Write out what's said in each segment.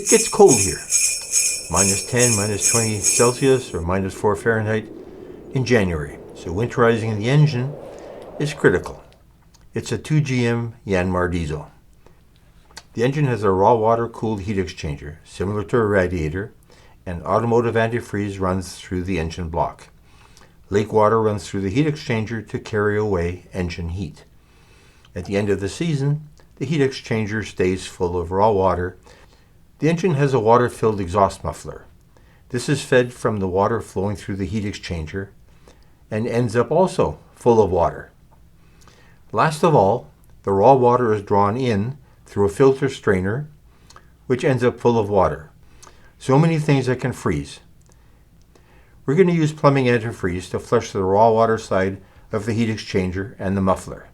It gets cold here. -10, -20 Celsius or -4 Fahrenheit in January. So winterizing the engine is critical. It's a 2GM Yanmar diesel. The engine has a raw water cooled heat exchanger, similar to a radiator, and automotive antifreeze runs through the engine block. Lake water runs through the heat exchanger to carry away engine heat. At the end of the season, the heat exchanger stays full of raw water. The engine has a water-filled exhaust muffler. This is fed from the water flowing through the heat exchanger and ends up also full of water. Last of all, the raw water is drawn in through a filter strainer, which ends up full of water. So many things that can freeze. We're going to use plumbing antifreeze to flush the raw water side of the heat exchanger and the muffler.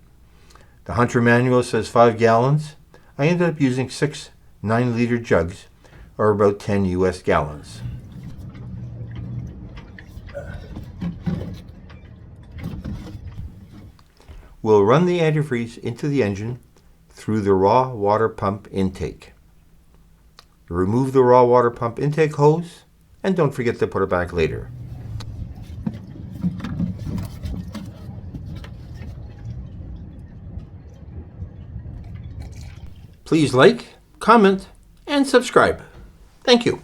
The Hunter manual says 5 gallons. I ended up using 6 9-liter jugs, or about 10 US gallons. We'll run the antifreeze into the engine through the raw water pump intake. Remove the raw water pump intake hose, and don't forget to put it back later. Please like, comment, and subscribe. Thank you.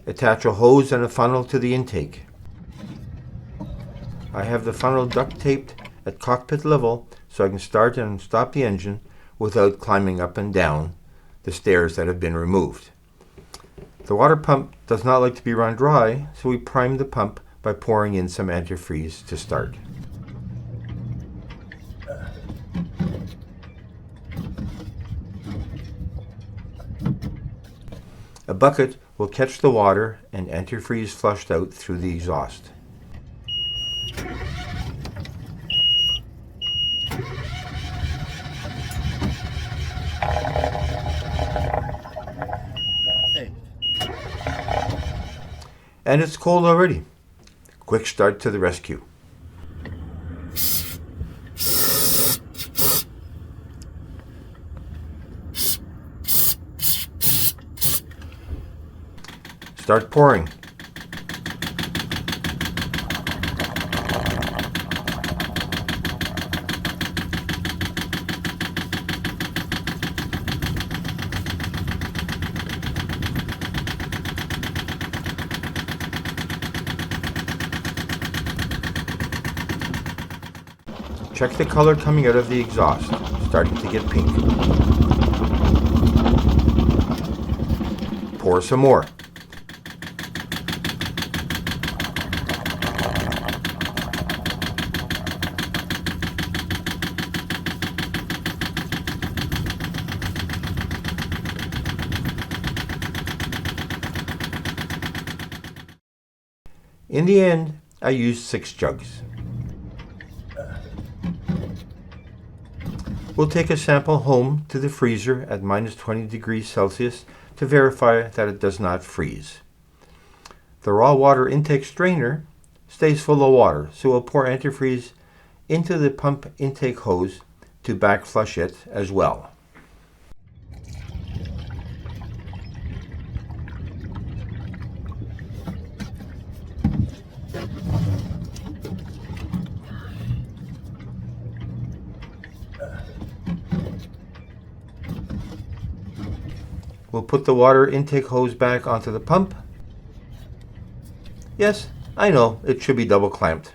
Attach a hose and a funnel to the intake. I have the funnel duct taped at cockpit level so I can start and stop the engine without climbing up and down the stairs that have been removed. The water pump does not like to be run dry, so we prime the pump by pouring in some antifreeze to start. A bucket will catch the water and antifreeze flushed out through the exhaust. And it's cold already. Quick start to the rescue. Start pouring. Check the color coming out of the exhaust, starting to get pink. Pour some more. In the end, I used 6 jugs. We'll take a sample home to the freezer at -20 degrees Celsius to verify that it does not freeze. The raw water intake strainer stays full of water, so we'll pour antifreeze into the pump intake hose to back flush it as well. We'll put the water intake hose back onto the pump. Yes, I know, it should be double clamped.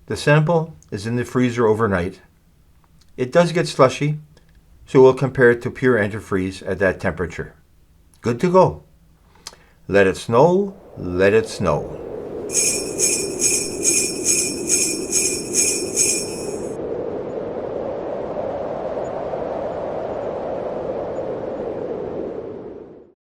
The sample is in the freezer overnight. It does get slushy, so we'll compare it to pure antifreeze at that temperature. Good to go. Let it snow, let it snow.